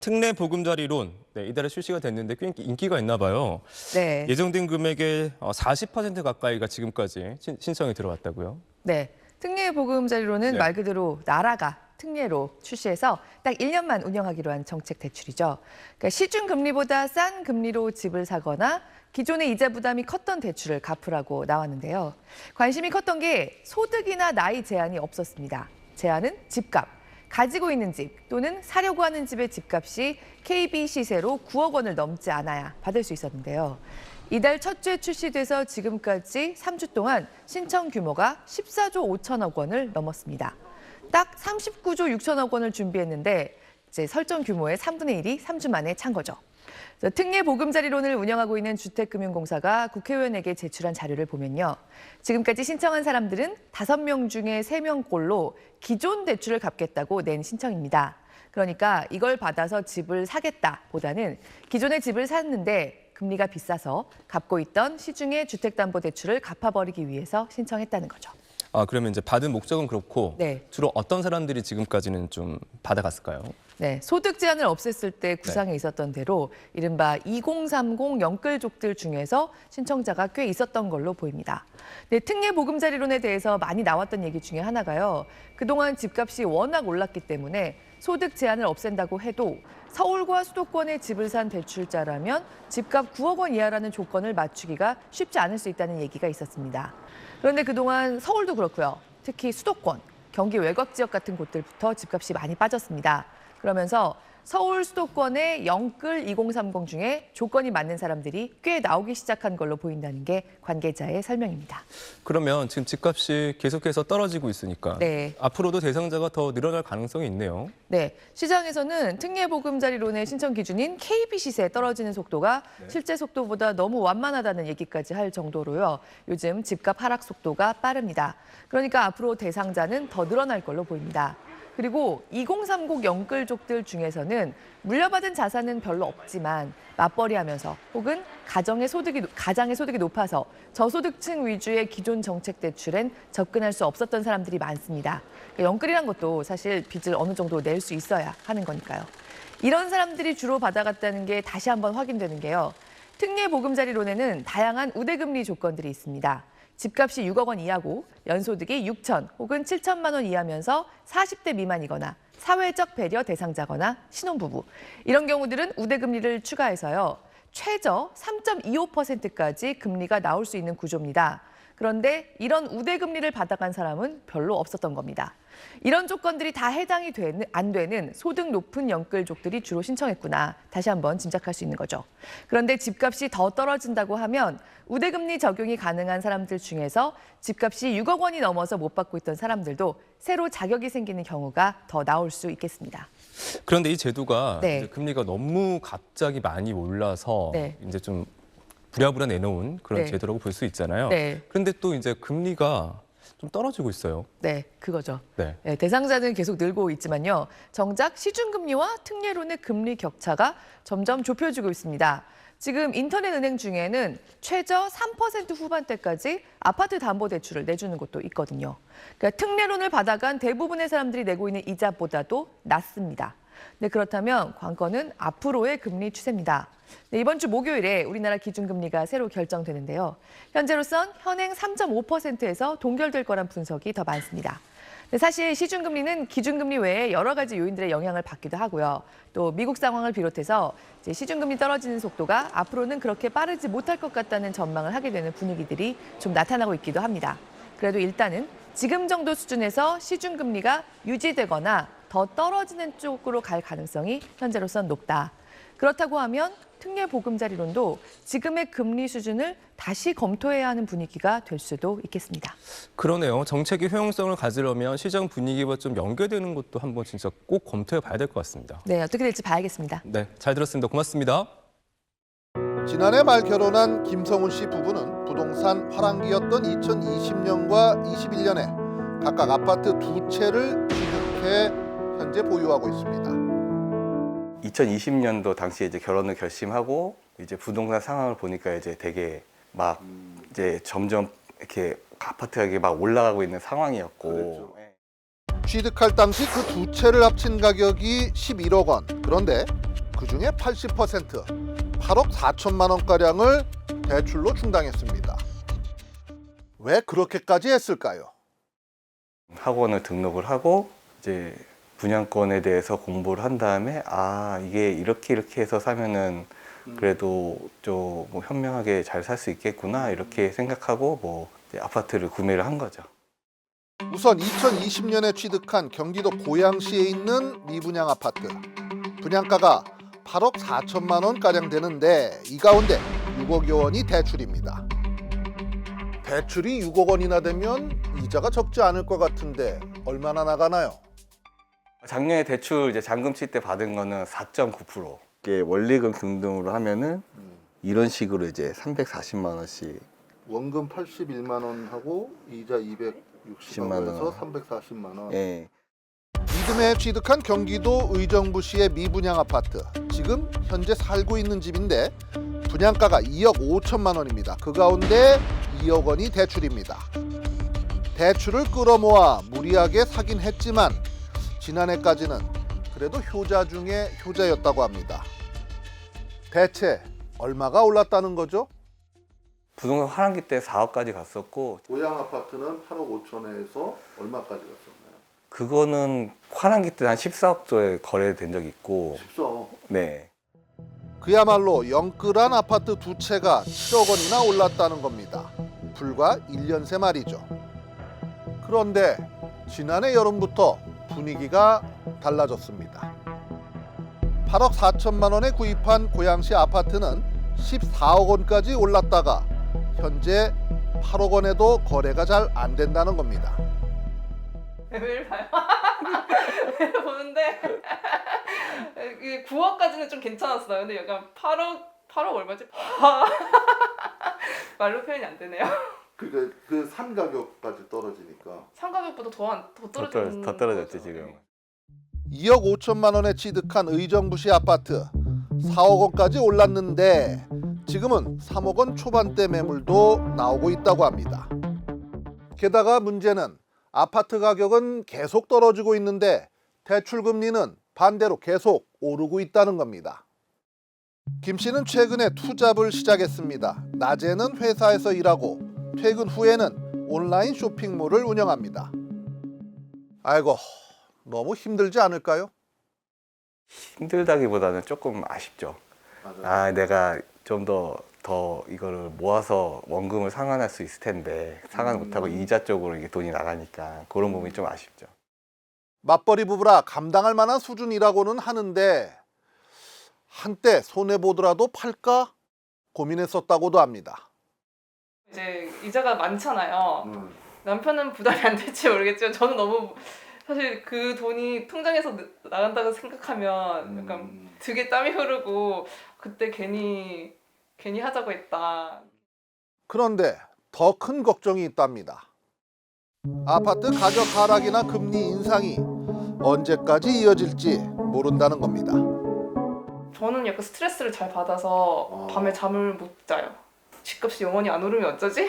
특례 보금자리론 이달에 출시가 됐는데 꽤 인기가 있나 봐요. 네. 예정된 금액의 40% 가까이가 지금까지 신청이 들어왔다고요? 네. 특례 보금자리로는 네. 말 그대로 나라가 특례로 출시해서 딱 1년만 운영하기로 한 정책 대출이죠. 그러니까 시중 금리보다 싼 금리로 집을 사거나 기존의 이자 부담이 컸던 대출을 갚으라고 나왔는데요. 관심이 컸던 게 소득이나 나이 제한이 없었습니다. 제한은 집값. 가지고 있는 집 또는 사려고 하는 집의 집값이 KB 시세로 9억 원을 넘지 않아야 받을 수 있었는데요. 이달 첫 주에 출시돼서 지금까지 3주 동안 신청 규모가 14조 5천억 원을 넘었습니다. 딱 39조 6천억 원을 준비했는데 이제 설정 규모의 3분의 1이 3주 만에 찬 거죠. 특례 보금자리론을 운영하고 있는 주택금융공사가 국회의원에게 제출한 자료를 보면요. 지금까지 신청한 사람들은 5명 중에 3명꼴로 기존 대출을 갚겠다고 낸 신청입니다. 그러니까 이걸 받아서 집을 사겠다보다는 기존의 집을 샀는데 금리가 비싸서 갚고 있던 시중의 주택담보대출을 갚아버리기 위해서 신청했다는 거죠. 그러면 이제 받은 목적은 그렇고 네. 주로 어떤 사람들이 지금까지는 좀 받아갔을까요? 네, 소득 제한을 없앴을 때 구상에 있었던 대로 이른바 2030 영끌족들 중에서 신청자가 꽤 있었던 걸로 보입니다. 네, 특례 보금자리론에 대해서 많이 나왔던 얘기 중에 하나가요. 그동안 집값이 워낙 올랐기 때문에 소득 제한을 없앤다고 해도 서울과 수도권에 집을 산 대출자라면 집값 9억 원 이하라는 조건을 맞추기가 쉽지 않을 수 있다는 얘기가 있었습니다. 그런데 그동안 서울도 그렇고요. 특히 수도권, 경기 외곽 지역 같은 곳들부터 집값이 많이 빠졌습니다. 그러면서 서울 수도권의 영끌 2030 중에 조건이 맞는 사람들이 꽤 나오기 시작한 걸로 보인다는 게 관계자의 설명입니다. 그러면 지금 집값이 계속해서 떨어지고 있으니까 네. 앞으로도 대상자가 더 늘어날 가능성이 있네요. 네, 시장에서는 특례 보금자리론의 신청 기준인 KB 시세 떨어지는 속도가 실제 속도보다 너무 완만하다는 얘기까지 할 정도로요. 요즘 집값 하락 속도가 빠릅니다. 그러니까 앞으로 대상자는 더 늘어날 걸로 보입니다. 그리고 2030 영끌족들 중에서는 물려받은 자산은 별로 없지만 맞벌이하면서 혹은 가장의 소득이 높아서 저소득층 위주의 기존 정책 대출엔 접근할 수 없었던 사람들이 많습니다. 그러니까 영끌이란 것도 사실 빚을 어느 정도 낼 수 있어야 하는 거니까요. 이런 사람들이 주로 받아갔다는 게 다시 한번 확인되는 게요. 특례 보금자리론에는 다양한 우대금리 조건들이 있습니다. 집값이 6억 원 이하고 연소득이 6천 혹은 7천만 원 이하면서 40대 미만이거나 사회적 배려 대상자거나 신혼부부. 이런 경우들은 우대금리를 추가해서요. 최저 3.25%까지 금리가 나올 수 있는 구조입니다. 그런데 이런 우대금리를 받아간 사람은 별로 없었던 겁니다. 이런 조건들이 다 해당이 안 되는 소득 높은 영끌족들이 주로 신청했구나. 다시 한번 짐작할 수 있는 거죠. 그런데 집값이 더 떨어진다고 하면 우대금리 적용이 가능한 사람들 중에서 집값이 6억 원이 넘어서 못 받고 있던 사람들도 새로 자격이 생기는 경우가 더 나올 수 있겠습니다. 그런데 이 제도가 네. 이제 금리가 너무 갑자기 많이 올라서 네. 이제 좀 부랴부랴 내놓은 그런 네. 제도라고 볼 수 있잖아요. 네. 그런데 또 이제 금리가 좀 떨어지고 있어요. 네, 그거죠. 네. 네, 대상자는 계속 늘고 있지만요. 정작 시중금리와 특례론의 금리 격차가 점점 좁혀지고 있습니다. 지금 인터넷 은행 중에는 최저 3% 후반대까지 아파트 담보대출을 내주는 곳도 있거든요. 그러니까 특례론을 받아간 대부분의 사람들이 내고 있는 이자보다도 낮습니다. 네, 그렇다면 관건은 앞으로의 금리 추세입니다. 네, 이번 주 목요일에 우리나라 기준금리가 새로 결정되는데요. 현재로선 현행 3.5%에서 동결될 거란 분석이 더 많습니다. 네, 사실 시중금리는 기준금리 외에 여러 가지 요인들의 영향을 받기도 하고요. 또 미국 상황을 비롯해서 이제 시중금리 떨어지는 속도가 앞으로는 그렇게 빠르지 못할 것 같다는 전망을 하게 되는 분위기들이 좀 나타나고 있기도 합니다. 그래도 일단은 지금 정도 수준에서 시중금리가 유지되거나 더 떨어지는 쪽으로 갈 가능성이 현재로선 높다. 그렇다고 하면 특례 보금자리론도 지금의 금리 수준을 다시 검토해야 하는 분위기가 될 수도 있겠습니다. 그러네요. 정책의 효용성을 가지려면 시장 분위기와 좀 연계되는 것도 한번 진짜 꼭 검토해 봐야 될 것 같습니다. 네, 어떻게 될지 봐야겠습니다. 네, 잘 들었습니다. 고맙습니다. 지난해 말 결혼한 김성훈 씨 부부는 부동산 화랑기였던 2020년과 21년에 각각 아파트 2채를 취득해 현재 보유하고 있습니다. 2020년도 당시에 이제 결혼을 결심하고 이제 부동산 상황을 보니까 이제 되게 막 이제 점점 이렇게 아파트 가격이 막 올라가고 있는 상황이었고. 취득할 당시 그 2채를 합친 가격이 11억 원. 그런데 그중에 80% 8억 4천만 원가량을 대출로 충당했습니다. 왜 그렇게까지 했을까요? 학원을 등록을 하고 이제 분양권에 대해서 공부를 한 다음에 이게 이렇게 해서 사면은 그래도 좀 뭐 현명하게 잘 살 수 있겠구나 이렇게 생각하고 뭐 이제 아파트를 구매를 한 거죠. 우선 2020년에 취득한 경기도 고양시에 있는 미분양 아파트. 분양가가 8억 4천만 원가량 되는데 이 가운데 6억여 원이 대출입니다. 대출이 6억 원이나 되면 이자가 적지 않을 것 같은데 얼마나 나가나요? 작년에 대출 이제 잔금 칠 때 받은 거는 4.9%. 이게 원리금 등등으로 하면은 이런 식으로 이제 340만 원씩. 원금 81만 원 하고 이자 260만 원에서 340만 원. 예. 이듬해 취득한 경기도 의정부시의 미분양 아파트. 지금 현재 살고 있는 집인데 분양가가 2억 5천만 원입니다. 그 가운데 2억 원이 대출입니다. 대출을 끌어모아 무리하게 사긴 했지만 지난해까지는 그래도 효자 중에 효자였다고 합니다. 대체 얼마가 올랐다는 거죠? 부동산 하반기 때 4억까지 갔었고 고양 아파트는 8억 5천에서 얼마까지 갔었나요? 그거는 하반기 때 한 14억 조에 거래된 적이 있고 14억. 네. 그야말로 영끌한 아파트 두 채가 7억 원이나 올랐다는 겁니다. 불과 1년 새 말이죠. 그런데 지난해 여름부터 분위기가 달라졌습니다. 8억 4천만 원에 구입한 고양시 아파트는 14억 원까지 올랐다가 현재 8억 원에도 거래가 잘 안 된다는 겁니다. 매일 봐요. 매일 보는데 이게 9억까지는 좀 괜찮았어요. 근데 약간 8억 얼마지? 말로 표현이 안 되네요. 그 산 가격까지 떨어지니까 상가격보다 더 떨어진 더 떨어졌지 거죠. 지금. 2억 5천만 원에 취득한 의정부시 아파트 4억 원까지 올랐는데 지금은 3억 원 초반대 매물도 나오고 있다고 합니다. 게다가 문제는 아파트 가격은 계속 떨어지고 있는데 대출 금리는 반대로 계속 오르고 있다는 겁니다. 김 씨는 최근에 투잡을 시작했습니다. 낮에는 회사에서 일하고 퇴근 후에는 온라인 쇼핑몰을 운영합니다. 아이고, 너무 힘들지 않을까요? 힘들다기보다는 조금 아쉽죠. 내가 좀 더 이거를 모아서 원금을 상환할 수 있을 텐데 상환 못하고 이자 쪽으로 이게 돈이 나가니까 그런 부분이 좀 아쉽죠. 맞벌이 부부라 감당할 만한 수준이라고는 하는데 한때 손해보더라도 팔까 고민했었다고도 합니다. 이제 이자가 많잖아요. 남편은 부담이 안 될지 모르겠지만 저는 너무 사실 그 돈이 통장에서 나간다고 생각하면 약간 등에 땀이 흐르고 그때 괜히 하자고 했다. 그런데 더 큰 걱정이 있답니다. 아파트 가격 하락이나 금리 인상이 언제까지 이어질지 모른다는 겁니다. 저는 약간 스트레스를 잘 받아서 밤에 잠을 못 자요. 집값이 영원히 안 오르면 어쩌지?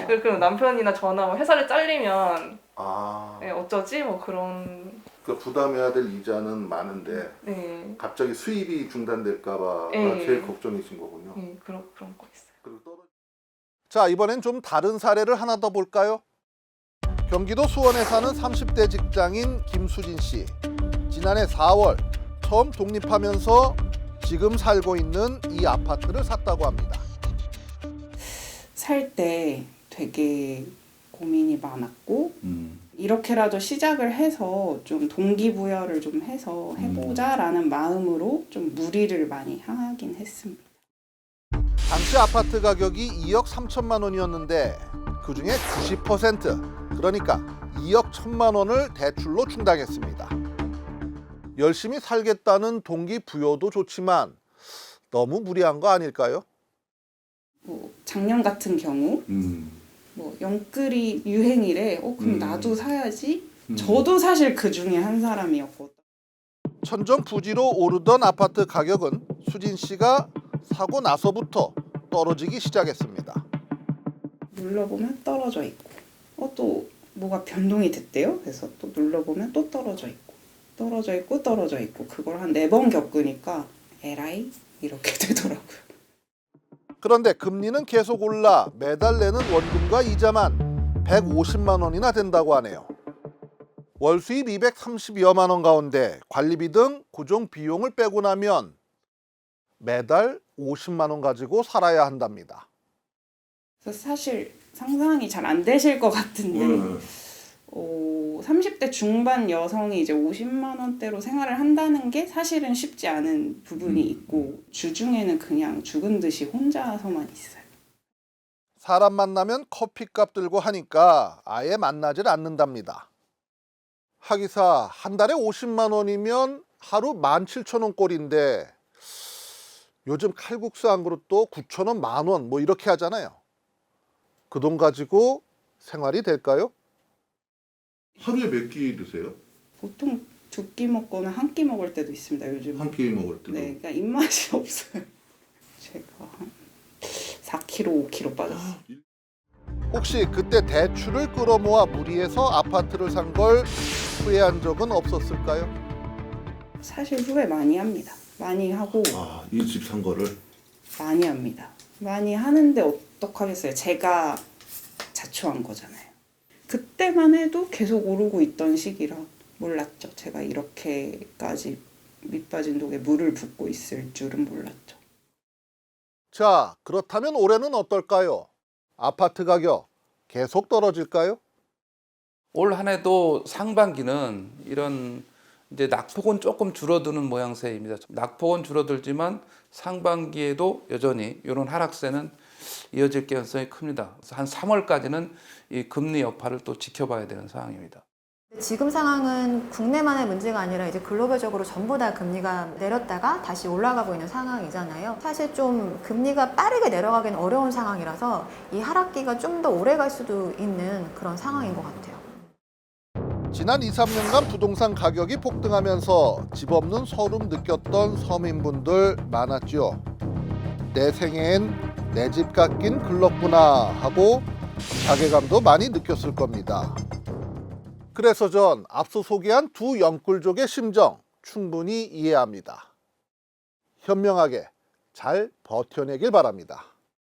그럼 남편이나 저나 뭐 회사를 잘리면 어쩌지? 뭐 그런. 그 부담해야 될 이자는 많은데 네. 갑자기 수입이 중단될까봐 네. 제일 걱정이신 거군요. 네, 그런 거 있어요. 자, 이번엔 좀 다른 사례를 하나 더 볼까요? 경기도 수원에 사는 30대 직장인 김수진 씨. 지난해 4월 처음 독립하면서 지금 살고 있는 이 아파트를 샀다고 합니다. 살 때 되게 고민이 많았고 이렇게라도 시작을 해서 좀 동기부여를 좀 해서 해보자라는 마음으로 좀 무리를 많이 하긴 했습니다. 당시 아파트 가격이 2억 3천만 원이었는데 그중에 90% 그러니까 2억 1천만 원을 대출로 충당했습니다. 열심히 살겠다는 동기부여도 좋지만 너무 무리한 거 아닐까요? 뭐 작년 같은 경우 뭐 영끌이 유행이래. 그럼 나도 사야지. 저도 사실 그 중에 한 사람이었거든. 천정부지로 오르던 아파트 가격은 수진 씨가 사고 나서부터 떨어지기 시작했습니다. 눌러보면 떨어져 있고 또 뭐가 변동이 됐대요. 그래서 또 눌러보면 또 떨어져 있고 떨어져 있고 떨어져 있고 그걸 한 4번 겪으니까 에라이 이렇게 되더라고요. 그런데 금리는 계속 올라 매달 내는 원금과 이자만 150만 원이나 된다고 하네요. 월 수입 230여만 원 가운데 관리비 등 고정 비용을 빼고 나면 매달 50만 원 가지고 살아야 한답니다. 그래서 사실 상상이 잘 안 되실 것 같은데 30대 중반 여성이 이제 50만 원대로 생활을 한다는 게 사실은 쉽지 않은 부분이 있고 주중에는 그냥 죽은 듯이 혼자서만 있어요. 사람 만나면 커피값 들고 하니까 아예 만나질 않는답니다. 하기사 한 달에 50만 원이면 하루 17,000원 꼴인데 요즘 칼국수 한 그릇도 9,000원, 10,000원 뭐 이렇게 하잖아요. 그 돈 가지고 생활이 될까요? 하루에 몇 끼 드세요? 보통 2끼 먹거나 1끼 먹을 때도 있습니다. 요즘. 한 끼 먹을 때도? 네, 그러니까 입맛이 없어요. 제가 한 4kg, 5kg 빠졌어요. 혹시 그때 대출을 끌어모아 무리해서 아파트를 산 걸 후회한 적은 없었을까요? 사실 후회 많이 합니다. 많이 하고 이 집 산 거를? 많이 합니다. 많이 하는데 어떡하겠어요. 제가 자초한 거잖아요. 그때만 해도 계속 오르고 있던 시기라 몰랐죠. 제가 이렇게까지 밑빠진 독에 물을 붓고 있을 줄은 몰랐죠. 자, 그렇다면 올해는 어떨까요? 아파트 가격 계속 떨어질까요? 올 한 해도 상반기는 이런 이제 낙폭은 조금 줄어드는 모양새입니다. 낙폭은 줄어들지만 상반기에도 여전히 이런 하락세는 이어질 가능성이 큽니다. 그래서 한 3월까지는 이 금리 여파를 또 지켜봐야 되는 상황입니다. 지금 상황은 국내만의 문제가 아니라 이제 글로벌적으로 전부 다 금리가 내렸다가 다시 올라가고 있는 상황이잖아요. 사실 좀 금리가 빠르게 내려가기는 어려운 상황이라서 이 하락기가 좀 더 오래 갈 수도 있는 그런 상황인 것 같아요. 지난 2, 3년간 부동산 가격이 폭등하면서 집 없는 서름 느꼈던 서민분들 많았죠. 내 생애엔 내 집 깎인 글렀구나 하고 자괴감도 많이 느꼈을 겁니다. 그래서 전 앞서 소개한 두 영끌족의 심정 충분히 이해합니다. 현명하게 잘 버텨내길 바랍니다.